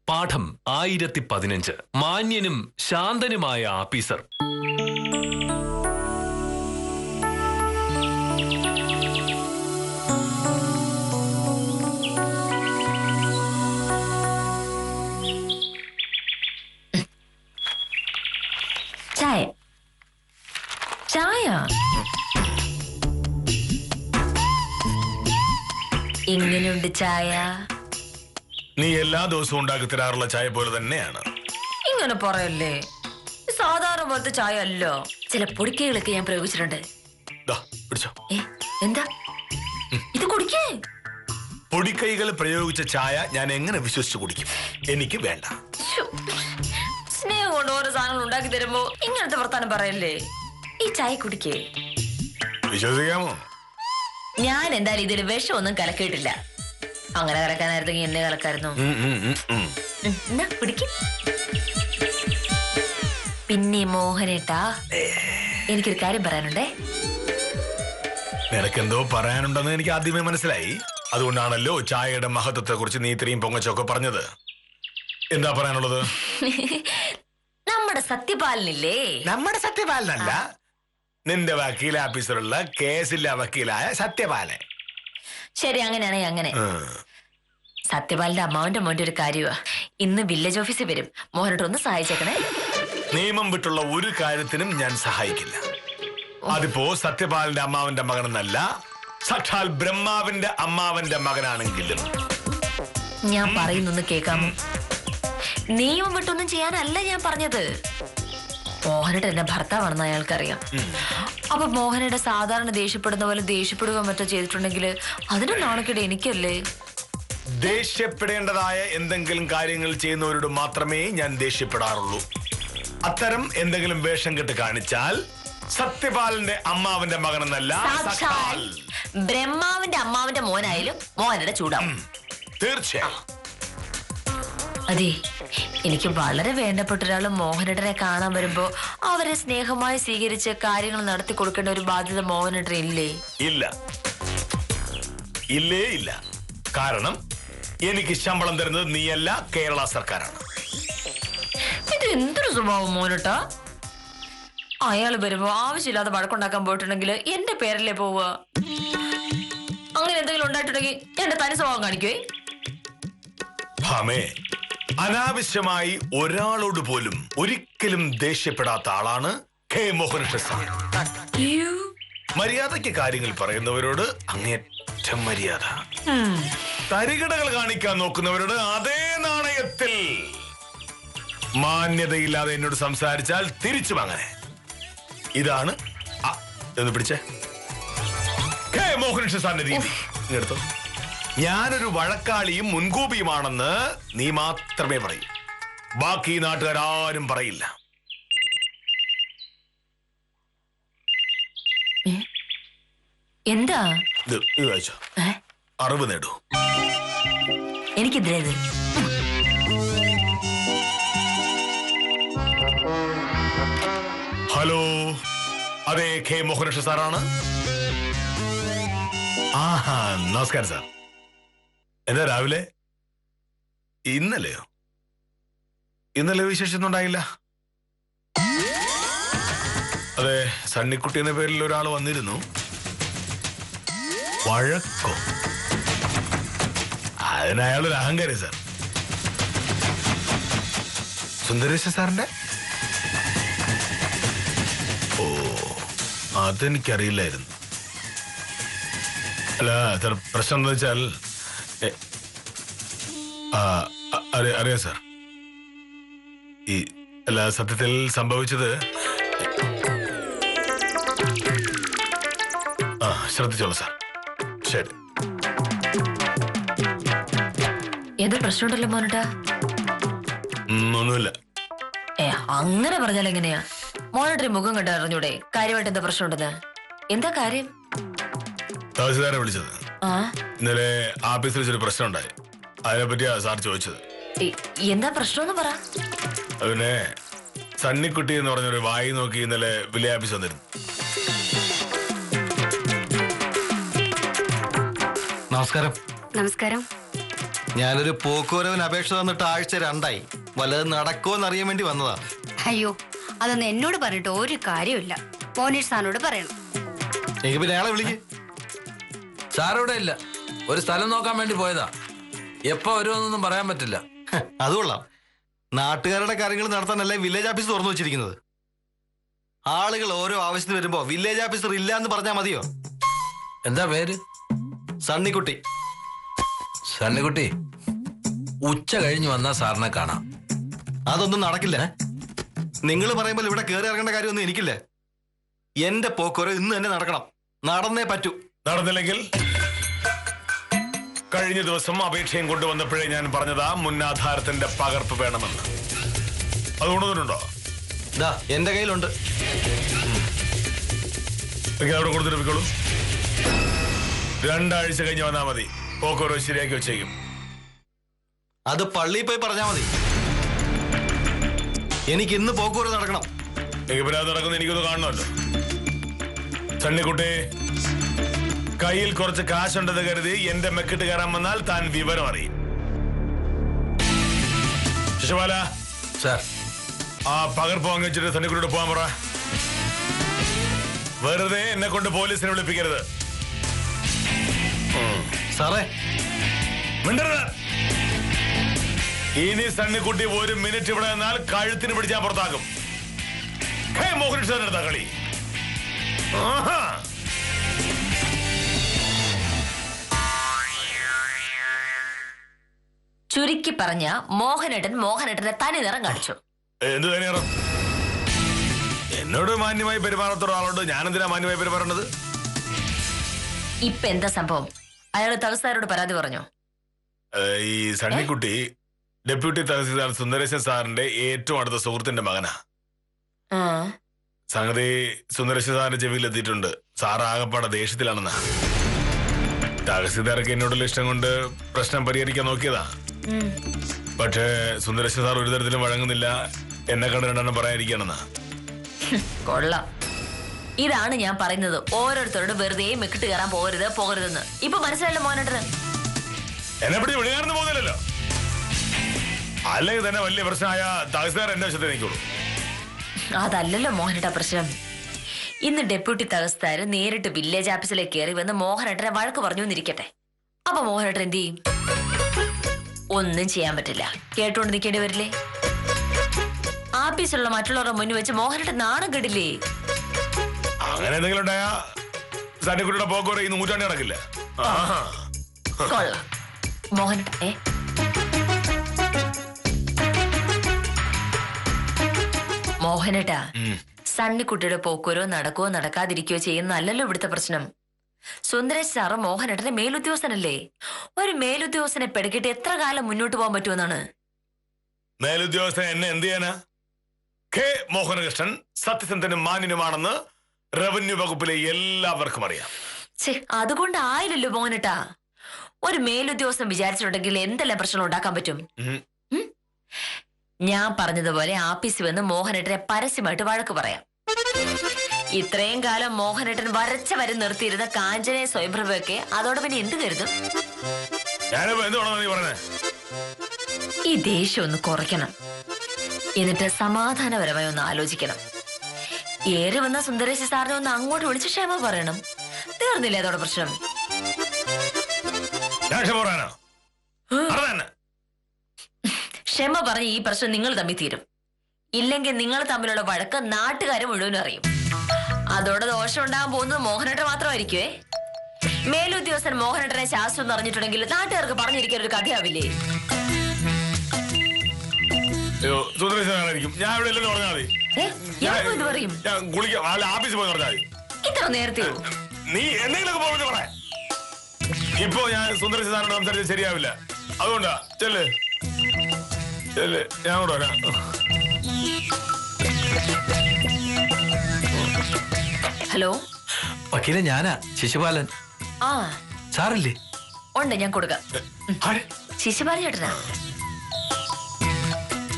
പാഠം 1015. മാന്യനും ശാന്തനുമായ ആഫീസർ. ചായ ചായ എങ്ങനെയുണ്ട് ചായ? നീ എല്ലാ ദിവസവും ഉണ്ടാക്കി തരാറുള്ള ചായ പോലെ തന്നെയാണ്. ഇങ്ങനെ പറയല്ലേ, സാധാരണ പോലത്തെ ചായ അല്ലോ. ചില പൊടിക്കൈകളൊക്കെ ഞാൻ പ്രയോഗിച്ചിട്ടുണ്ട്. എന്താ ഇത്? കുടിക്കേ. പൊടിക്കൈകൾ പ്രയോഗിച്ച ചായ ഞാൻ എങ്ങനെ വിശ്വസിച്ച് കുടിക്കും? എനിക്ക് വേണ്ട. സ്നേഹം കൊണ്ട് ഓരോ സാധനങ്ങൾ ഉണ്ടാക്കി തരുമ്പോ ഇങ്ങനത്തെ വർത്താനം പറയല്ലേ. ഈ ചായ കുടിക്കേ. വിശ്വസിക്കാമോ? ഞാൻ എന്തായാലും ഇതിൽ വിഷമൊന്നും കലക്കിയിട്ടില്ല. അങ്ങനെ കലക്കാനായിരുന്നെങ്കിൽ എന്നെ കലക്കായിരുന്നു. കുടിക്ക. പിന്നെ മോഹനേട്ടാ, എനിക്കൊരു കാര്യം പറയാനുണ്ടേ. നിനക്കെന്തോ പറയാനുണ്ടെന്ന് എനിക്ക് ആദ്യമേ മനസ്സിലായി. അതുകൊണ്ടാണല്ലോ ചായയുടെ മഹത്വത്തെ കുറിച്ച് നീ ഇത്രയും പൊങ്ങച്ചൊക്കെ പറഞ്ഞത്. എന്താ പറയാനുള്ളത്? നമ്മുടെ സത്യപാലനില്ലേ? നമ്മുടെ സത്യപാലനല്ല, നിന്റെ വക്കീൽ ഓഫീസറുള്ള കേസില്ല വക്കീലായ സത്യപാലൻ. ശരി, അങ്ങനെയാണെ അങ്ങനെ. സത്യപാലന്റെ അമ്മാവന്റെ മോന്റെ ഒരു കാര്യമാ. ഇന്ന് വില്ലേജ് ഓഫീസിൽ വരും. മോഹനോട് ഒന്ന് സഹായിച്ചേക്കണേ. നിയമം വിട്ടുള്ള ഒരു കാര്യത്തിനും ഞാൻ സഹായിക്കില്ല. അതിപ്പോ സത്യപാലന്റെ അമ്മാവന്റെ മകനെന്നല്ല, സാക്ഷാൽ ബ്രഹ്മാവിന്റെ അമ്മാവന്റെ മകനാണെങ്കിലും. ഞാൻ പറയുന്നൊന്ന് കേൾക്കാമോ? നിയമം വിട്ടൊന്നും ചെയ്യാനല്ല ഞാൻ പറഞ്ഞത്. മോഹനയുടെ എന്റെ ഭർത്താവാണെന്ന് അയാൾക്കറിയാം. അപ്പൊ മോഹനയുടെ സാധാരണ ദേഷ്യപ്പെടുന്ന പോലെ ദേഷ്യപ്പെടുക മറ്റോ ചെയ്തിട്ടുണ്ടെങ്കിൽ അതിന് നാണക്കേട് എനിക്കല്ലേ. ദേഷ്യപ്പെടേണ്ടതായ എന്തെങ്കിലും കാര്യങ്ങൾ ചെയ്യുന്നവരോട് മാത്രമേ ഞാൻ ദേഷ്യപ്പെടാറുള്ളൂ. അത്തരം എന്തെങ്കിലും വേഷം കെട്ട് കാണിച്ചാൽ സത്യപാലന്റെ അമ്മാവന്റെ മകനെന്നല്ല, ബ്രഹ്മാവിന്റെ അമ്മാവന്റെ മോനായാലും മോഹനയുടെ ചൂടാവും. തീർച്ചയായും. അതെ, എനിക്ക് വളരെ വേണ്ടപ്പെട്ട ഒരാൾ മോഹനേട്ടനെ കാണാൻ വരുമ്പോ അവരെ സ്നേഹമായി സ്വീകരിച്ച് കാര്യങ്ങൾ നടത്തി കൊടുക്കേണ്ട ഒരു ബാധ്യത മോഹനേട്ടൻ ഇല്ലേ? ഇല്ല, ഇല്ലേ ഇല്ല. കാരണം എനിക്ക് ശമ്പളം തരുന്നത് നീയല്ല, കേരള സർക്കാരാണ്. ഇത് എന്തൊരു സ്വഭാവം മോഹനേട്ടാ? അയാൾ വരുമ്പോ ആവശ്യമില്ലാതെ വഴക്കുണ്ടാക്കാൻ പോയിട്ടുണ്ടെങ്കിൽ എന്റെ പേരല്ലേ പോവുക? അങ്ങനെ എന്തെങ്കിലും ഉണ്ടായിട്ടുണ്ടെങ്കിൽ എന്റെ തനി സ്വഭാവം കാണിക്കുവേ. ഭാമേ, അനാവശ്യമായി ഒരാളോട് പോലും ഒരിക്കലും ദേഷ്യപ്പെടാത്ത ആളാണ് കെ മോഹനകൃഷ്ണൻ സാർ. മര്യാദയ്ക്ക് കാര്യങ്ങൾ പറയുന്നവരോട് അങ്ങേറ്റം മര്യാദ. തരികിടകൾ കാണിക്കാൻ നോക്കുന്നവരോട് അതേ നാണയത്തിൽ. മാന്യതയില്ലാതെ എന്നോട് സംസാരിച്ചാൽ തിരിച്ചും അങ്ങനെ. ഇതാണ് എന്ന് പിടിച്ചേ കെ മോഹനകൃഷ്ണൻ സാറിന്റെ രീതി. ഇങ്ങെടുത്തോ. ഞാനൊരു വഴക്കാളിയും മുൻകൂപിയുമാണെന്ന് നീ മാത്രമേ പറയൂ. ബാക്കി നാട്ടുകാരും പറയില്ല. എന്താ ഇത് വായിച്ചോ. അറിവ് നേടൂ. എനിക്കെതിരേത്. ഹലോ, അതെ, കെ മോഹനകൃഷ്ണൻ സാറാണ്. നമസ്കാരം സാർ. എന്താ രാവിലെ? ഇന്നലെയോ? ഇന്നലെ വിശേഷം ഉണ്ടായില്ല. അതെ, സണ്ണിക്കുട്ടി എന്ന പേരിൽ ഒരാൾ വന്നിരുന്നു. വഴക്കോ? അതിന് അയാളൊരു അഹങ്കാരി സാർ. സുന്ദരേശ സാറിന്റെ? ഓ, അതെനിക്കറിയില്ലായിരുന്നു. അല്ല സാർ, പ്രശ്നം എന്താ വെച്ചാൽ അറിയാം സാർ. ഈ അല്ല, സത്യത്തിൽ സംഭവിച്ചത് ശ്രദ്ധിച്ചോളൂ സാർ. ശരി. ഏത് പ്രശ്നമുണ്ടല്ലോ മോനട്ടാ? ഒന്നുമില്ല. അങ്ങനെ പറഞ്ഞാൽ എങ്ങനെയാ? മോനട്ടൊരു മുഖം കണ്ട് അറിഞ്ഞൂടെ കാര്യമായിട്ട് എന്താ പ്രശ്നമുണ്ടെന്ന്? എന്താ കാര്യം? തഹസിൽദാരെ വിളിച്ചത്. ഇന്നലെ ഓഫീസിൽ വെച്ചൊരു പ്രശ്നം ഉണ്ടായി. അതിനെപ്പറ്റിയാ സാർ ചോദിച്ചത്. എന്താ പ്രശ്നം പറ. പിന്നെ സണ്ണിക്കുട്ടി എന്ന് പറഞ്ഞൊരു വായി നോക്കി ഇന്നലെ വില്ലേജ് ഓഫീസ് വന്നിരുന്നു. നമസ്കാരം. നമസ്കാരം. ഞാനൊരു പോക്കുവരവിന് അപേക്ഷ തന്നിട്ട് ആഴ്ച 2ആയി. വല്ലതും നടക്കുമോന്ന് അറിയാൻ വേണ്ടി വന്നതാ. അയ്യോ, അതൊന്നും എന്നോട് പറഞ്ഞിട്ട് ഒരു കാര്യമില്ല. മോനീഷ് സാറിനോട് പറയണം. എനിക്ക് പിന്നെ അയാളെ വിളിക്ക്. സാറിവിടെ ഇല്ല, ഒരു സ്ഥലം നോക്കാൻ വേണ്ടി പോയതാ. എപ്പോ വരുമെന്നൊന്നും പറയാൻ പറ്റില്ല. അത് കൊള്ളാം. നാട്ടുകാരുടെ കാര്യങ്ങൾ നടത്താനല്ലേ വില്ലേജ് ഓഫീസ് തുറന്നു വെച്ചിരിക്കുന്നത്. ആളുകൾ ഓരോ ആവശ്യത്തിന് വരുമ്പോ വില്ലേജ് ഓഫീസർ ഇല്ല എന്ന് പറഞ്ഞാൽ മതിയോ? എന്താ പേര്? സണ്ണിക്കുട്ടി. സണ്ണിക്കുട്ടി, ഉച്ച കഴിഞ്ഞ് വന്നാ സാറിനെ കാണാം. അതൊന്നും നടക്കില്ല. നിങ്ങൾ പറയുമ്പോൾ ഇവിടെ കയറി ഇറങ്ങേണ്ട കാര്യമൊന്നും എനിക്കില്ല. എന്റെ പോക്കുവരവ് ഇന്ന് തന്നെ നടക്കണം. നടന്നേ പറ്റൂ. നടന്നില്ലെങ്കിൽ കഴിഞ്ഞ ദിവസം അപേക്ഷയും കൊണ്ടുവന്നപ്പോഴേ ഞാൻ പറഞ്ഞതാ മുന്നാധാരത്തിന്റെ പകർപ്പ് വേണമെന്ന്. അത് കൊണ്ടുവന്നിട്ടുണ്ടോ? ഇതാ എന്റെ കയ്യിലുണ്ട്. അവിടെ കൊടുത്തിട്ട് 2 ആഴ്ച കഴിഞ്ഞ് വന്നാൽ മതി. പോക്കുവരവ് ശരിയാക്കി വെച്ചേക്കും. അത് പള്ളിയിൽ പോയി പറഞ്ഞാൽ മതി. എനിക്ക് ഇന്ന് പോക്കുവരവ് നടക്കണം. എനിക്ക് പിന്നെ അത് നടക്കുന്ന എനിക്കൊന്ന് കാണണമല്ലോ. സണ്ണിക്കുട്ടി, കയ്യിൽ കുറച്ച് കാശുണ്ടെന്ന് കരുതി എന്റെ മെക്കിട്ട് കയറാൻ വന്നാൽ താൻ വിവരം അറിയും. ശിശുപാല, സാർ, ആ പകർപ്പ് വാങ്ങിച്ചിട്ട് സണ്ണിക്കുട്ടിയോട് പോകാൻ പറ. വെറുതെ എന്നെ കൊണ്ട് പോലീസിനെ വിളിപ്പിക്കരുത്. സാറേ, മിണ്ടരുത്. ഇനി സണ്ണിക്കുട്ടി 1 മിനിറ്റ് ഇവിടെ നിന്നാൽ കഴുത്തിന് പിടിച്ചാൽ പുറത്താക്കും. മോഹൻസാറിനെടുത്ത കളി. ചുരുക്കി പറഞ്ഞ മോഹനേട്ടന്റെ തനി നിറം കാണിച്ചു. എന്ത് തന്നെയാണ്? എന്നോട് മാന്യമായി പെരുമാറാത്ത ഒരാളോട് ഞാൻ എന്തിനാ മാന്യമായി പെരുമാറേണ്ടത്? ഇപ്പൊ എന്താ സംഭവം? അയാൾ തഹസിൽദാരോട് പരാതി പറഞ്ഞോ? ഈ സണ്ണിക്കുട്ടി ഡെപ്യൂട്ടി തഹസിൽദാർ സുന്ദരേശൻ സാറിന്റെ ഏറ്റവും അടുത്ത സുഹൃത്തിന്റെ മകനാ. സംഗതി സുന്ദരേശൻ സാറിന്റെ ചെവിയിലെത്തിയിട്ടുണ്ട്. സാർ ആകപ്പാടെ ദേഷ്യത്തിലാണെന്നാ. തഹസിൽദാർക്ക് എന്നോടുള്ള ഇഷ്ടം കൊണ്ട് പ്രശ്നം പരിഹരിക്കാൻ നോക്കിയതാ. പക്ഷേ സുന്ദരേശൻ സാർ ഒരു തരത്തിലും വഴങ്ങുന്നില്ല. എന്നെ കണ്ട് 2 എണ്ണം പറയാതിരിക്കുകയാണെന്നാ. കൊള്ളാം. ഇതാണ് ഞാൻ പറയുന്നത്. ഓരോരുത്തരോട് വെറുതെ മെക്കിട്ട് കയറാൻ പോകരുതെന്ന്. ഇപ്പൊ മനസ്സിലായല്ലോ മോനേട്ടന്. എന്നെ പിടി വിളിയാണെന്ന് പോകുന്നില്ലല്ലോ. അല്ലെങ്കിൽ തന്നെ വലിയ പ്രശ്നമായ തഹസിൽദാർ എന്റെ വശത്തെ നിൽക്കുള്ളൂ. അതല്ലല്ലോ മോഹനേട്ട പ്രശ്നം. ഇന്ന് ഡെപ്യൂട്ടി തഹസിൽദാർ നേരിട്ട് വില്ലേജ് ഓഫീസിലേക്ക് കയറി വന്ന് മോഹനേട്ടനെ വഴക്ക് പറഞ്ഞു എന്നിരിക്കട്ടെ. അപ്പൊ മോഹനേട്ടൻ എന്ത് ചെയ്യും? ഒന്നും ചെയ്യാൻ പറ്റില്ല. കേട്ടോണ്ട് നിൽക്കേണ്ടി വരില്ലേ? ആഫീസിലുള്ള മറ്റുള്ളവരുടെ മുന്നിൽ വെച്ച് മോഹനേട്ടൻ നാണം കെടില്ലേ? അങ്ങനെ എന്തെങ്കിലും ഉണ്ടായാ സണ്ണിക്കുട്ടിയുടെ പോക്കുവരവ് ഈ 100 നടക്കില്ല. കൊള്ളാം മോഹനേട്ട. മോഹനേട്ടാ, സണ്ണിക്കുട്ടിയുടെ പോക്കുവരോ നടക്കുകയോ നടക്കാതിരിക്കുകയോ ചെയ്യുന്നതല്ലല്ലോ ഇവിടുത്തെ പ്രശ്നം. സുന്ദരേശ് സാറ് മോഹനേട്ടന്റെ മേലുദ്യോഗസ്ഥനല്ലേ? ഒരു മേലുദ്യോഗസ്ഥനെ പെടുക്കിട്ട് എത്ര കാലം മുന്നോട്ട് പോകാൻ പറ്റുമെന്നാണ്? മേലുദ്യോഗസ്ഥൻ എന്നെ എന്ത് ചെയ്യാനാ? കെ മോഹനകൃഷ്ണൻ സത്യസന്ധനും മാന്യനുമാണെന്ന് റവന്യൂ വകുപ്പിലെ എല്ലാവർക്കും അറിയാം. അതുകൊണ്ട് ആയില്ലല്ലോ മോഹനേട്ടാ. ഒരു മേലുദ്യോഗസ്ഥൻ വിചാരിച്ചിട്ടുണ്ടെങ്കിൽ എന്തെല്ലാം പ്രശ്നം ഉണ്ടാക്കാൻ പറ്റും? ഞാൻ പറഞ്ഞതുപോലെ ആഫീസിൽ വന്ന് മോഹനേട്ടനെ പരസ്യമായിട്ട് വഴക്ക് പറയാം. ഇത്രയും കാലം മോഹനേട്ടൻ വരച്ച വരെ നിർത്തിയിരുന്ന കാഞ്ചനെ സ്വയംപ്രഭയൊക്കെ അതോടെ പിന്നെ എന്ത് കരുതും? ഈ ദേഷ്യം ഒന്ന് കുറയ്ക്കണം. എന്നിട്ട് സമാധാനപരമായി ഒന്ന് ആലോചിക്കണം. ഏറെ വന്ന സുന്ദരേശ സാറിനെ ഒന്ന് അങ്ങോട്ട് വിളിച്ച് ക്ഷമ പറയണം. തീർന്നില്ലേ അതോടെ പ്രശ്നം? ക്ഷമ പറഞ്ഞ് ഈ പ്രശ്നം നിങ്ങൾ തമ്മിൽ തീരും. ഇല്ലെങ്കിൽ നിങ്ങൾ തമ്മിലുള്ള വഴക്ക് നാട്ടുകാരെ മുഴുവനും അറിയും. അതോടെ ദോഷം ഉണ്ടാകാൻ പോകുന്നത് മോഹനേട്ടൻ മാത്രമായിരിക്കുവേ. മേലുദ്യോഗസ്ഥൻ മോഹനേട്ടനെ ശാസ്ത്രം എന്ന് അറിഞ്ഞിട്ടുണ്ടെങ്കിൽ നാട്ടുകാർക്ക് പറഞ്ഞിരിക്കാൻ ഒരു കഥയാവില്ലേ? ഞാൻ ഇവിടെ ഇല്ലെന്ന് പറഞ്ഞാൽ മതി. ഇത് പറയും ആഫീസിൽ പോയി പറഞ്ഞാൽ മതി. ഇത്ര നേരത്തെ നീ എന്തെങ്കിലുമൊക്കെ പോയിട്ട് പറ. ഇപ്പോ ഞാൻ സുന്ദരേശൻ സാറിനോട് സംസാരിച്ചത് ശരിയാവില്ല. അതുകൊണ്ടാ ചെല്ല് ചെല്ല്, ഞാൻ കൂടെ വരാം. ഹലോ വക്കീലെ, ഞാനാ ശിശുപാലൻ. ആ സാറില്ലേ? ഉണ്ട്, ഞാൻ കൊടുക്കാം. ശിശുപാലൻ ചേട്ടനാ?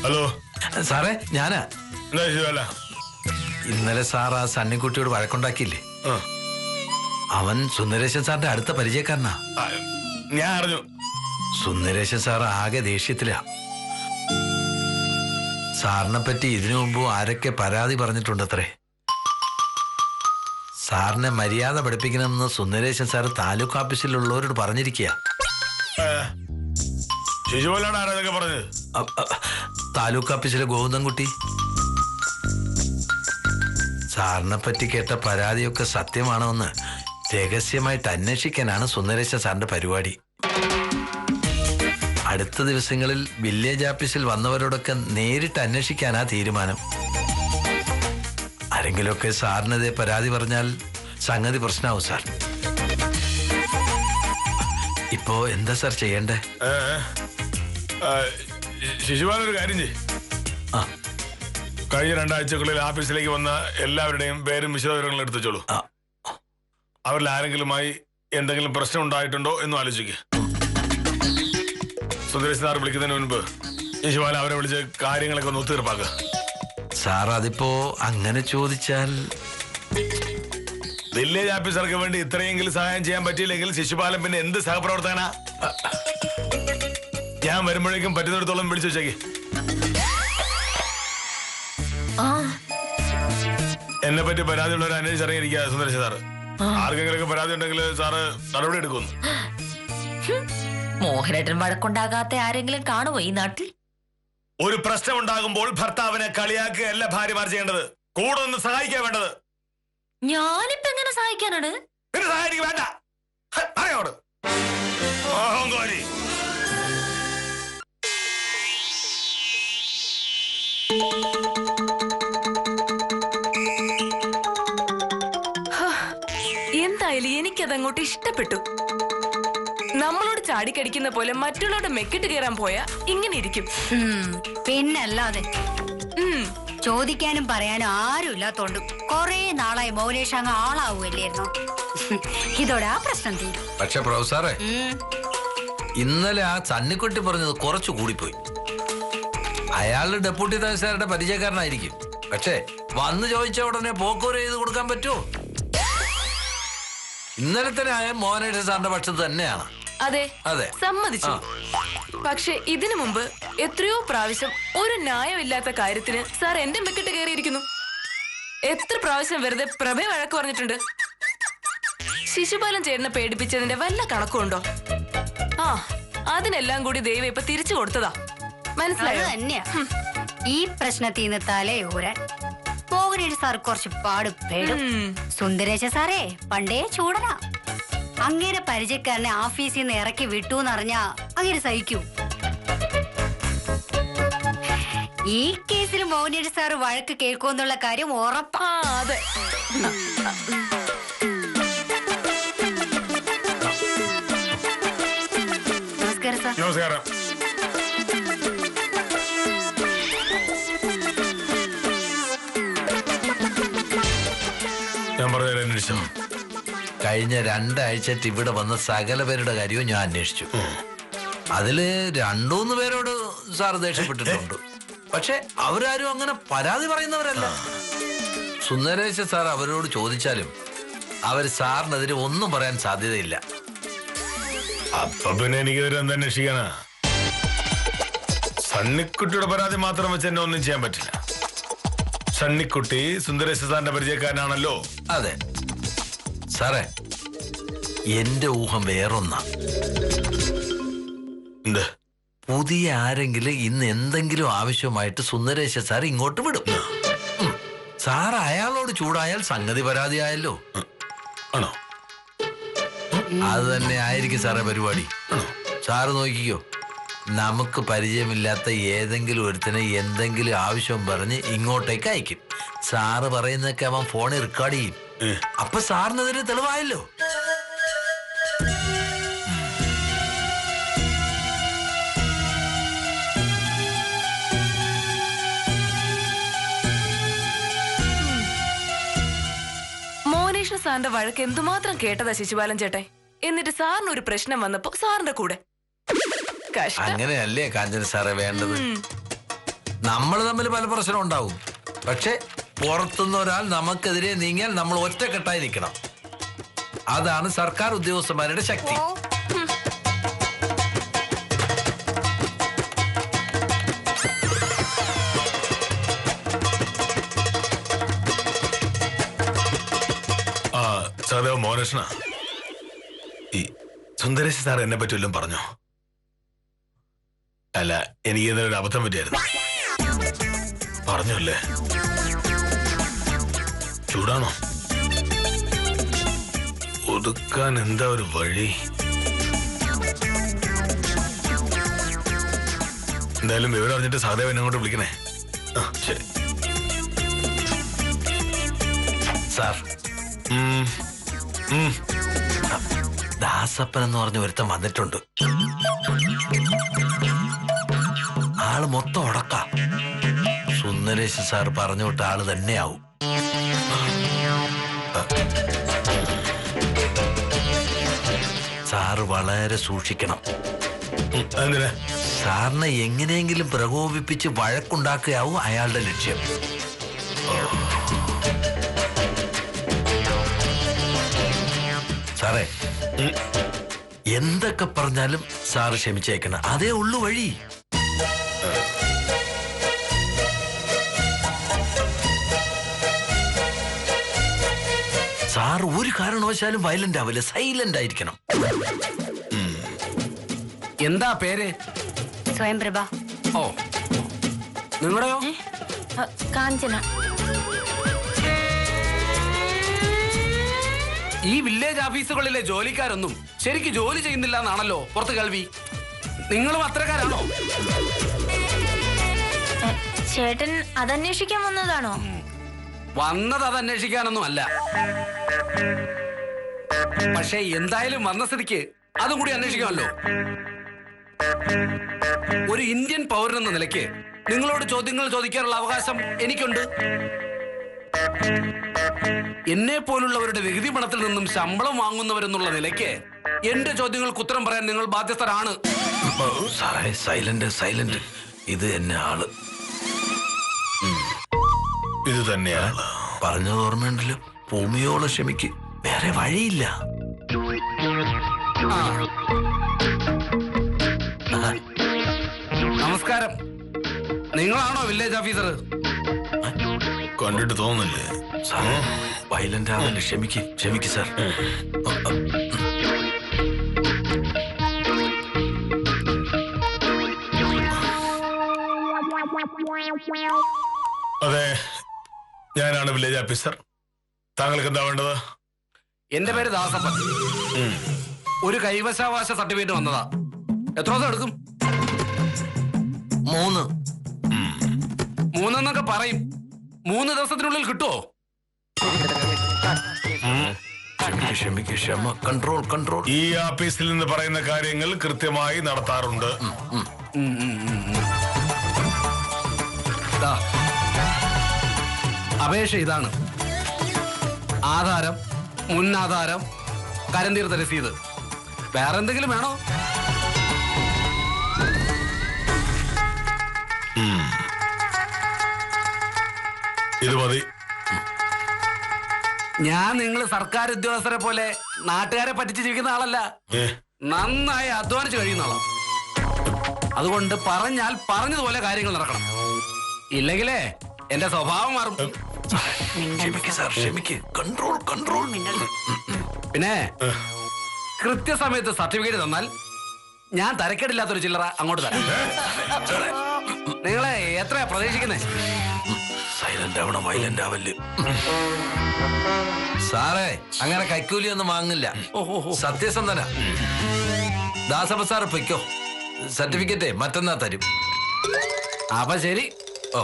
ഹലോ സാറേ, ഞാനാ. എന്താ ശിശുപാല? ഇന്നലെ സാർ ആ സണ്ണിക്കുട്ടിയോട് വഴക്കുണ്ടാക്കിയില്ലേ? അവൻ സുന്ദരേശൻ സാറിന്റെ അടുത്ത പരിചയക്കാരനാ. ഞാൻ അറിഞ്ഞു. സുന്ദരേശൻ സാർ ആകെ ദേഷ്യത്തിലാ. സാറിനെ പറ്റി ഇതിനു മുമ്പ് ആരൊക്കെ പരാതി പറഞ്ഞിട്ടുണ്ടത്രേ. സാറിനെ മര്യാദ പഠിപ്പിക്കണമെന്ന് സുന്ദരേശൻ സാർ താലൂക്ക് ഓഫീസിലുള്ളവരോട് പറഞ്ഞിരിക്കുക. ശിശുപാലാണ് ആരാതൊക്കെ പറഞ്ഞത്? താലൂക്ക് ഓഫീസിലെ ഗോവിന്ദൻകുട്ടി. സാറിനെ പറ്റി കേട്ട പരാതിയൊക്കെ സത്യമാണോ എന്ന് രഹസ്യമായിട്ട് അന്വേഷിക്കാനാണ് സുന്ദരേശൻ സാറിന്റെ പരിപാടി. അടുത്ത ദിവസങ്ങളിൽ വില്ലേജ് ഓഫീസിൽ വന്നവരോടൊക്കെ നേരിട്ട് അന്വേഷിക്കാനാ തീരുമാനം. ആരെങ്കിലുമൊക്കെ സാറിനെതിരെ പരാതി പറഞ്ഞാൽ സംഗതി പ്രശ്നമാവും സാർ. ഇപ്പോ എന്താ സാർ ചെയ്യണ്ടേ? ശിശുപാലൻ ഒരു കാര്യം ചെയ്യും. കഴിഞ്ഞ 2 ആഴ്ചകളിൽ ഓഫീസിലേക്ക് വന്ന എല്ലാവരുടെയും പേരും വിശദവിവരങ്ങളും എടുത്തു വെച്ചോളൂ. അവരിൽ ആരെങ്കിലുമായി എന്തെങ്കിലും പ്രശ്നം ഉണ്ടായിട്ടുണ്ടോ എന്നും ആലോചിക്കുക. സുന്ദരേശൻ സാർ വിളിക്കുന്നതിന് മുൻപ് ശിശുപാലൻ അവരെ വിളിച്ച് കാര്യങ്ങളൊക്കെ ഒന്ന് ഒത്തുതീർപ്പാക്കുക. സാർ അതിപ്പോ അങ്ങനെ ചോദിച്ചാൽ വില്ലേജ് ഓഫീസർക്ക് വേണ്ടി ഇത്രയെങ്കിലും സഹായം ചെയ്യാൻ പറ്റിയില്ലെങ്കിൽ ശിശുപാലൻ പിന്നെ എന്ത് സഹപ്രവർത്തന? ഞാൻ വരുമ്പോഴേക്കും പറ്റുന്നിടത്തോളം വിളിച്ചു വെച്ചേക്ക്. എന്നെ പറ്റി പരാതിയുള്ളവർ അന്വേഷിച്ചിറങ്ങിയിരിക്കുക സുന്ദരേശൻ സാറ്. ആർക്കെങ്കിലൊക്കെ പരാതി ഉണ്ടെങ്കിൽ സാറ് നടപടി എടുക്കുന്നു. മോഹനേട്ടൻ വഴക്കുണ്ടാകാത്ത ആരെങ്കിലും കാണുമോ ഈ നാട്ടിൽ? ഒരു പ്രശ്നം ഉണ്ടാകുമ്പോൾ ഭർത്താവിനെ കളിയാക്കുകയല്ല ഭാര്യമാർ ചെയ്യേണ്ടത്, കൂടെ നിന്ന് സഹായിക്കാൻ വേണ്ടത്. ഞാനിപ്പോ എങ്ങനെ സഹായിക്കാനാണ്? പിന്നെ സഹായിക്ക് വേണ്ട. അറിയോട് അഹങ്കാരി. എന്തായാലും എനിക്കതങ്ങോട്ട് ഇഷ്ടപ്പെട്ടു. നമ്മളോട് ചാടിക്കടിക്കുന്ന പോലെ മറ്റുള്ളവരുടെ മെക്കിട്ട് കയറാൻ പോയാ ഇങ്ങനെ ഇരിക്കും. പിന്നല്ലാതെ ചോദിക്കാനും പറയാനും ആരും ഇല്ലാത്തോണ്ട് കൊറേ നാളായി മൗനേഷ് അങ്ങ് ആളാവുകയല്ലായിരുന്നു. ഇതോടെ ആ പ്രശ്നം തീരും. പക്ഷെ പ്രൊഫസറെ, ഇന്നലെ ആ ചന്നിക്കുട്ടി പറഞ്ഞത് കുറച്ചു കൂടിപ്പോയി. അയാളുടെ ഡെപ്യൂട്ടി തഹസിൽദാരുടെ പരിചയക്കാരനായിരിക്കും. പക്ഷെ വന്ന് ചോദിച്ച ഉടനെ പോക്കൂര് ചെയ്ത് കൊടുക്കാൻ പറ്റുമോ? ഇന്നലെ തന്നെ ആയ മോഹനേഷ് സാറിന്റെ പക്ഷത്ത് തന്നെയാണ്. അതെ അതെ, സമ്മതിച്ചു. പക്ഷെ ഇതിനു മുമ്പ് എത്രയോ പ്രാവശ്യം ഒരു ന്യായമില്ലാത്ത കാര്യത്തിന് സാർ എന്റെ മെക്കിട്ട് കയറിയിരിക്കുന്നു. എത്ര പ്രാവശ്യം വെറുതെ പ്രഭയെ വഴക്ക് പറഞ്ഞിട്ടുണ്ട്. ശിശുപാലൻ ചേട്ടനെ പേടിപ്പിച്ചതിന്റെ വല്ല കണക്കുണ്ടോ? അതിനെല്ലാം കൂടി ദൈവം ഇപ്പൊ തിരിച്ചു കൊടുത്തതാ. മനസ്സിലായോ? തന്നെയാ ഈ പ്രശ്നത്തിൽ നിന്ന് തലേ ഊരാൻ മോഹനേഷ് സാർ കുറച്ച് പാടുപെടും. സുന്ദരേശ സാറേ പണ്ടേ ചൂടനാ. അങ്ങനെ പരിചയക്കാരനെ ഓഫീസിൽ നിന്ന് ഇറക്കി വിട്ടു എന്നറിഞ്ഞാ അങ്ങനെ സഹിക്കൂ? ഈ കേസിൽ മോഹനേഷ് സാർ വഴക്ക് കേൾക്കുമെന്നുള്ള കാര്യം ഉറപ്പാ. അതെ. നമസ്കാരം സാർ. നമസ്കാരം. ഞാൻ പറഞ്ഞ അന്വേഷിച്ചോ? കഴിഞ്ഞ 2 ആഴ്ചയായിട്ട് ഇവിടെ വന്ന സകല പേരുടെ കാര്യവും ഞാൻ അന്വേഷിച്ചു. അതില് 2-3 പേരോട് സാർ ദേഷ്യപ്പെട്ടിട്ടുണ്ട്. പക്ഷെ അവരാരും അങ്ങനെ പരാതി പറയുന്നവരല്ല. സുന്ദരേശ സാർ അവരോട് ചോദിച്ചാലും അവർ സാറിനെതിരെ ഒന്നും പറയാൻ സാധ്യതയില്ല. അപ്പൊ പിന്നെ എനിക്കെതിരെ എന്താ അന്വേഷിക്കാനാ? സണ്ണിക്കുട്ടിയുടെ പരാതി മാത്രം വെച്ച് എന്നെ ഒന്നും ചെയ്യാൻ പറ്റില്ല. സണ്ണിക്കുട്ടി സുന്ദരേശ സാറിന്റെ പരിചയക്കാരനാണല്ലോ. അതെ സാറേ, എന്റെ ഊഹം വേറൊന്നാ. എന്ത്? പുതിയ ആരെങ്കിലും ഇന്ന് എന്തെങ്കിലും ആവശ്യമായിട്ട് സുന്ദരേശ സാർ ഇങ്ങോട്ട് വിടും. സാർ അയാളോട് ചൂടായാൽ സംഗതി പരാതിയായല്ലോ. ആണോ? അത് തന്നെ ആയിരിക്കും സാറേ പരിപാടി. സാറ് നോക്കിക്കോ, നമുക്ക് പരിചയമില്ലാത്ത ഏതെങ്കിലും ഒരുത്തനെ എന്തെങ്കിലും ആവശ്യം പറഞ്ഞ് ഇങ്ങോട്ടേക്ക് അയക്കും. സാറ് പറയുന്നതൊക്കെ അവൻ ഫോണിൽ റെക്കോർഡ് ചെയ്യും. അപ്പൊ സാറിനെതിരെ തെളിവായല്ലോ. മോഹനേഷ് സാറിന്റെ വഴക്ക് എന്തുമാത്രം കേട്ടതാ ശിശുപാലൻ ചേട്ടൻ. എന്നിട്ട് സാറിന് ഒരു പ്രശ്നം വന്നപ്പോ സാറിന്റെ കൂടെ. അങ്ങനെയല്ലേ കാഞ്ചന സാറേ വേണ്ടത്? നമ്മൾ തമ്മിൽ പല പ്രശ്നം ഉണ്ടാവും. പക്ഷെ പുറത്തുനിന്ന് ഒരാൾ നമുക്കെതിരെ നീങ്ങിയാൽ നമ്മൾ ഒറ്റക്കെട്ടായി നിൽക്കണം. അതാണ് സർക്കാർ ഉദ്യോഗസ്ഥന്മാരുടെ ശക്തി. ബാലകൃഷ്ണ, ഈ സുന്ദരേശ് സാർ എന്നെ പറ്റി വല്ലതും പറഞ്ഞോ? അല്ല, എനിക്ക് എന്തൊരു അബദ്ധം പറ്റിയായിരുന്നു. പറഞ്ഞല്ലേ? ചൂടാണോ? ഒതുക്കാൻ എന്താ ഒരു വഴി? എന്തായാലും വിവരം അറിഞ്ഞിട്ട് സഹദേവൻ എന്നെ അങ്ങോട്ട് വിളിക്കണേ. ശരി സാർ. ദാസപ്പൻ എന്ന് പറഞ്ഞ ഒരുത്തൻ വന്നിട്ടുണ്ട്. ആള് മൊത്തം ഉടക്ക. സുന്ദരേശ് സാർ പറഞ്ഞു വിട്ട ആള് തന്നെയാവും. സാറ് വളരെ സൂക്ഷിക്കണം. സാറിനെ എങ്ങനെയെങ്കിലും പ്രകോപിപ്പിച്ച് വഴക്കുണ്ടാക്കുകയാവും അയാളുടെ ലക്ഷ്യം. സാറേ, എന്തൊക്കെ പറഞ്ഞാലും സാറ് ക്ഷമിച്ചേക്കണം. അതേ ഉള്ളു വഴി. സാറ് ഒരു കാരണവശാലും വയലന്റ് ആവില്ല, സൈലന്റ് ആയിരിക്കണം. എന്താ പേര്? സ്വയംപ്രഭ. ഓ, നിങ്ങളുടെയോ? കാഞ്ചന. ഈ വില്ലേജ് ഓഫീസുകളിലെ ജോലിക്കാരൊന്നും ശരിക്ക് ജോലി ചെയ്യുന്നില്ല എന്നാണല്ലോ പുറത്ത് കേൾവി. നിങ്ങളും അത്രക്കാരാണോ? ചേട്ടൻ അതന്വേഷിക്കാൻ വന്നതാണോ? വന്നത് അത് അന്വേഷിക്കാനൊന്നും അല്ല. പക്ഷെ എന്തായാലും വന്ന സ്ഥിതിക്ക് അതും കൂടി അന്വേഷിക്കാമല്ലോ. ഒരു ഇന്ത്യൻ പൗരനെന്ന നിലയ്ക്ക് നിങ്ങളോട് ചോദ്യങ്ങൾ ചോദിക്കാനുള്ള അവകാശം എനിക്കുണ്ട്. എന്നെ പോലുള്ളവരുടെ നികുതി പണത്തിൽ നിന്നും ശമ്പളം വാങ്ങുന്നവരെന്നുള്ള നിലയ്ക്ക് എന്റെ ചോദ്യങ്ങൾക്ക് ഉത്തരം പറയാൻ നിങ്ങൾ ബാധ്യസ്ഥരാണ്. സാറേ, സൈലന്റ്. ഇത് എന്നെ ആള്. ഇത് തന്നെയാണ് പറഞ്ഞത് ഓർമ്മയുണ്ടല്ലോ. ഭൂമിയോളം ക്ഷമിക്ക്, വേറെ വഴിയില്ല. നമസ്കാരം. നിങ്ങളാണോ വില്ലേജ് ഓഫീസർ? കണ്ടിട്ട് തോന്നുന്നില്ലേ? സാറേ, വയലന്റ് ആവല്ലേ. ക്ഷമിക്ക് സാർ. അതെ, ഞാനാണ് വില്ലേജ് ഓഫീസർ. താങ്കൾക്ക് എന്താ വേണ്ടത്? എന്റെ പേര് ദാസപ്പൻ. ഒരു കൈവശാവകാശ സർട്ടിഫിക്കറ്റ് വന്നതാ. എത്ര ദിവസം എടുക്കും? 3. 3 എന്നൊക്കെ പറയും. 3 ദിവസത്തിനുള്ളിൽ കിട്ടുമോ? ക്ഷമ. കൺട്രോൾ. ഈ ഓഫീസിൽ നിന്ന് പറയുന്ന കാര്യങ്ങൾ കൃത്യമായി നടത്താറുണ്ട്. അപേക്ഷ ഇതാണ്: ആധാരം, മുന്നാധാരം, കരന്തീർത്ത രസീത്. വേറെ എന്തെങ്കിലും വേണോ? ഇത് മതി. ഞാൻ നിങ്ങൾ സർക്കാർ ഉദ്യോഗസ്ഥരെ പോലെ നാട്ടുകാരെ പറ്റിച്ച് ജീവിക്കുന്ന ആളല്ല. നന്നായി അധ്വാനിച്ച് കഴിയുന്ന ആളാണ്. അതുകൊണ്ട് പറഞ്ഞാൽ പറഞ്ഞതുപോലെ കാര്യങ്ങൾ നടക്കണം. ഇല്ലെങ്കിലേ എന്റെ സ്വഭാവം മാറും. കൺട്രോൾ. പിന്നെ കൃത്യസമയത്ത് സർട്ടിഫിക്കറ്റ് തന്നാൽ ഞാൻ തരക്കേടില്ലാത്തൊരു ചില്ലറ അങ്ങോട്ട് തരാം. നിങ്ങളെ എത്രയാ പ്രതീക്ഷിക്കുന്നേ? സൈലന്റ് ആവണം, വയലന്റ് ആവല്ലേ. സാറേ, അങ്ങനെ കൈക്കൂലി ഒന്നും വാങ്ങില്ല. സത്യസന്ധന. ദാസപ്പ സാറ് പൊയ്ക്കോ. സർട്ടിഫിക്കറ്റ് മറ്റന്നാ തരും. അപ്പൊ ശരി. ഓ,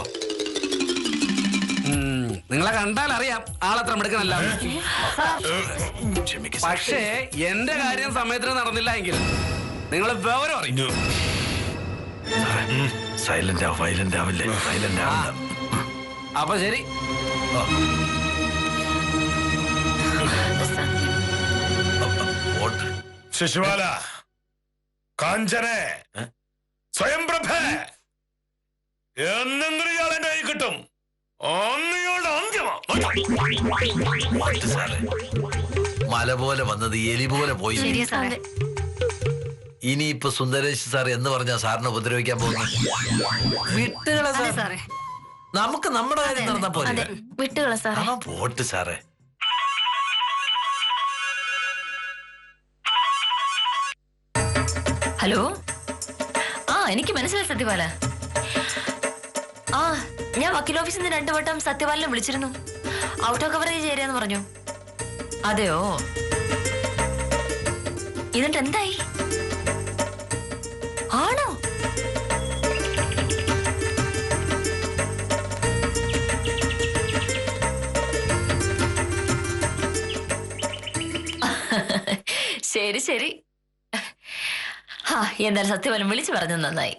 നിങ്ങളെ കണ്ടാൽ അറിയാം ആളെത്ര മിടുക്കനല്ല. പക്ഷേ എന്റെ കാര്യം സമയത്തിന് നടന്നില്ല എങ്കിൽ നിങ്ങൾ വിവരം അറിയും. Silent violent ആവില്ലേ. സൈലന്റ് ആവണ്ട. അപ്പൊ ശരി. ശിശുപാല, കാഞ്ചനെ, സ്വയംപ്രഭ, എന്നെങ്കിലും ഇയാൾ എന്റെ കൈ കിട്ടും. മല പോലെ വന്നത് എലി പോലെ പോയി. ഇനിയിപ്പോ സുന്ദരേശ് സാർ എന്ന് പറഞ്ഞാ സാറിനെ ഉപദ്രവിക്കാൻ പോകുന്നു. വിട്ടുകളെ സാർ, നമുക്ക് നമ്മുടെ കാര്യം നടന്നാ പോലെ. വിട്ടുകളെ സാറേ. പോട്ട് സാറേ. ഹലോ, ആ എനിക്ക് മനസ്സിലായി സത്യപാല. ആ ഞാൻ വക്കീൽ ഓഫീസിൽ നിന്ന് 2 വട്ടം സത്യപാലിനെ വിളിച്ചിരുന്നു. ഔട്ട് ഓഫ് കവറേജ് ഏരിയാന്ന് പറഞ്ഞു. അതെയോ? എന്നിട്ട് എന്തായി? ആണോ? ശരി ശരി. എന്തായാലും സത്യപാലം വിളിച്ചു പറഞ്ഞത് നന്നായി.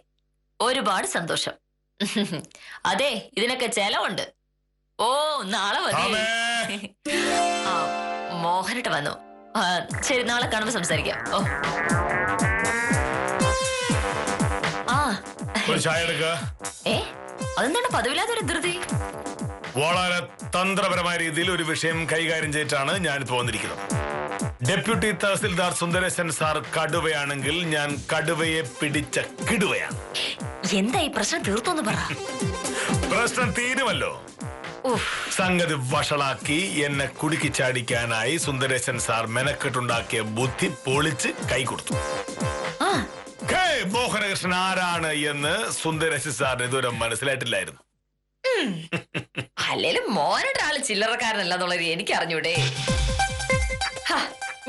ഒരുപാട് സന്തോഷം. അതെ, ഇതിനൊക്കെ ചെലവുണ്ട്. ഓ നാളെ മതി. ആ മോഹനിട്ട് വന്നു. ശരി, നാളെ കാണുമ്പോ സംസാരിക്കാം. ഓ ആ അതെന്താണ് പതിവില്ലാത്തൊരു ധൃതി? വളരെ തന്ത്രപരമായ രീതിയിൽ ഒരു വിഷയം കൈകാര്യം ചെയ്തിട്ടാണ് ഞാനിപ്പോ വന്നിരിക്കുന്നത്. ഡെപ്യൂട്ടി തഹസിൽദാർ സുന്ദരേശൻ സാർ കടുവയാണെങ്കിൽ ഞാൻ കടുവയെ പിടിച്ച കിടുവയാണ്. എന്താ ഈ പ്രശ്നം തീർത്തോന്ന് പറ. പ്രശ്നം തീരുമല്ലോ. സംഗതി വഷളാക്കി എന്നെ കുടുക്കി ചാടിക്കാനായി സുന്ദരേശൻ സാർ മെനക്കെട്ടുണ്ടാക്കിയ ബുദ്ധി പൊളിച്ച് കൈ കൊടുത്തു. മോഹനകൃഷ്ണൻ ആരാണ് എന്ന് സുന്ദരേശൻ സാറിന് ഇതുവരെ മനസ്സിലായിട്ടില്ലായിരുന്നു. അല്ലേലും മോനയുടെ ആള് ചില്ലറക്കാരനല്ലെന്നുള്ളത് എനിക്ക് അറിഞ്ഞൂടെ.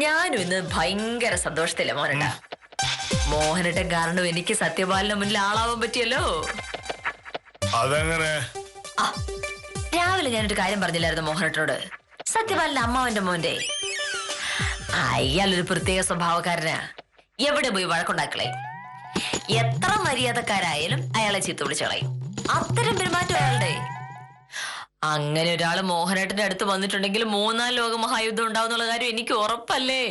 ഞാനും ഇന്ന് ഭയങ്കര സന്തോഷത്തില്ല മോനട്ട. മോഹനട്ടൻ കാരണം എനിക്ക് സത്യപാലിന് മുന്നിൽ ആളാവാൻ പറ്റിയല്ലോ. അതെങ്ങനെ? രാവിലെ ഞാനൊരു കാര്യം പറഞ്ഞില്ലായിരുന്നു മോഹനട്ടനോട്? സത്യപാലിന്റെ അമ്മാവന്റെ മോന്റെ. അയാളൊരു പ്രത്യേക സ്വഭാവക്കാരനാ. എവിടെ പോയി വഴക്കുണ്ടാക്കളെ. എത്ര മര്യാദക്കാരായാലും അയാളെ ചീത്ത വിളിച്ചു കളയും. അത്തരം പെരുമാറ്റം അയാളുടെ. അങ്ങനെ ഒരാള് മോഹനേട്ടന്റെ അടുത്ത് വന്നിട്ടുണ്ടെങ്കിൽ 3-4 ലോകമഹായുദ്ധം ഉണ്ടാവുന്നുള്ള കാര്യം എനിക്ക് ഉറപ്പല്ലേ.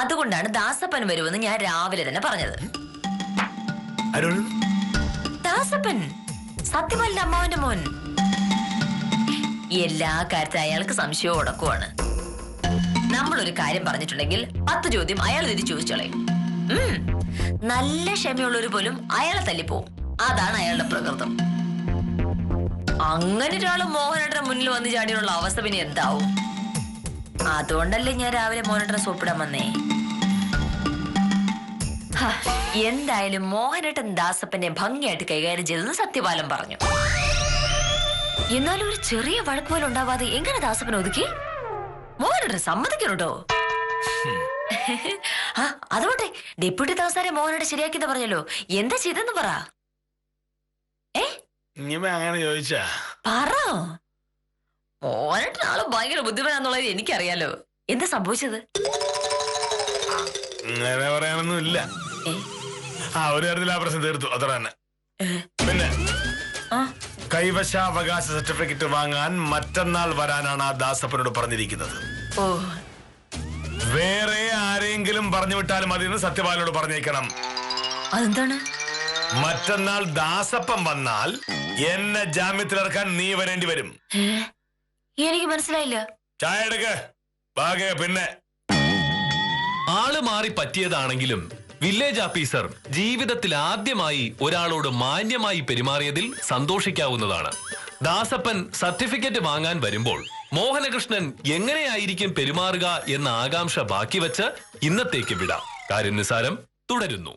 അതുകൊണ്ടാണ് ദാസപ്പൻ വരുമെന്ന് ഞാൻ രാവിലെ തന്നെ പറഞ്ഞത്. ദാസപ്പൻ, സത്യപാലിന്റെ അമ്മാവന്റെ മോൻ. എല്ലാ കാര്യത്തിലും അയാൾക്ക് സംശയവും ഉടക്കുവാണ്. നമ്മളൊരു കാര്യം പറഞ്ഞിട്ടുണ്ടെങ്കിൽ 10 ചോദ്യം അയാൾ തിരിച്ചു ചോദിച്ചോളയും. നല്ല ക്ഷമയുള്ളവര് പോലും അയാളെ തല്ലിപ്പോവും. അതാണ് അയാളുടെ പ്രകൃതം. അങ്ങനെ ഒരാള് മോഹനേട്ടന്റെ മുന്നിൽ വന്ന് ചാടിയുള്ള അവസ്ഥ പിന്നെ എന്താവും? അതുകൊണ്ടല്ലേ ഞാൻ രാവിലെ മോഹനേട്ടനെ സോപ്പിടാൻ വന്നേ. എന്തായാലും മോഹനേട്ടൻ ദാസപ്പനെ ഭംഗിയായിട്ട് കൈകാര്യം ചെയ്തെന്ന് സത്യപാലം പറഞ്ഞു. എന്നാലും ഒരു ചെറിയ വഴക്ക് പോലും ഉണ്ടാവാതെ എങ്ങനെ ദാസപ്പനെ ഒതുക്കി? മോഹനേട്ടൻ സമ്മതിക്കണോട്ടോ. അതുകൊട്ടെ, ഡെപ്യൂട്ടി തഹസിൽദാരെ മോഹനേട്ടൻ ശരിയാക്കിയെന്ന് പറഞ്ഞല്ലോ. എന്താ ചെയ്തെന്ന് പറ. അങ്ങനെ ചോദിച്ചാ പറ. മോഹനേട്ടൻ ആള് ഭയങ്കര ബുദ്ധിമാനാന്നുള്ളത് എനിക്കറിയാലോ. എന്താ സംഭവിച്ചത്? അങ്ങനെ പറയാനൊന്നും ഇല്ല. ഒരു കാര്യത്തിൽ ആ പ്രശ്നം തീർത്തു, അത്ര തന്നെ. പിന്നെ കൈവശാവകാശ സർട്ടിഫിക്കറ്റ് വാങ്ങാൻ മറ്റന്നാൾ വരാനാണ് ആ ദാസപ്പനോട് പറഞ്ഞിരിക്കുന്നത്. വേറെ ആരെങ്കിലും പറഞ്ഞു വിട്ടാലും മതി എന്ന് സത്യപാലനോട് പറഞ്ഞേക്കണം. അതെന്താണ്? മറ്റന്നാൾ ദാസപ്പൻ വന്നാൽ എന്നെ ജാമ്യത്തിലിറക്കാൻ നീ വരേണ്ടി വരും. എനിക്ക് മനസ്സിലായില്ല. ചായ എടുക്ക്. പിന്നെ ആള് മാറി പറ്റിയതാണെങ്കിലും വില്ലേജ് ഓഫീസർ ജീവിതത്തിൽ ആദ്യമായി ഒരാളോട് മാന്യമായി പെരുമാറിയതിൽ സന്തോഷിക്കാവുന്നതാണ്. ദാസപ്പൻ സർട്ടിഫിക്കറ്റ് വാങ്ങാൻ വരുമ്പോൾ മോഹനകൃഷ്ണൻ എങ്ങനെയായിരിക്കും പെരുമാറുക എന്ന ആകാംക്ഷ ബാക്കി വെച്ച് ഇന്നത്തേക്ക് വിടാം. കാര്യം നിസാരം തുടരുന്നു.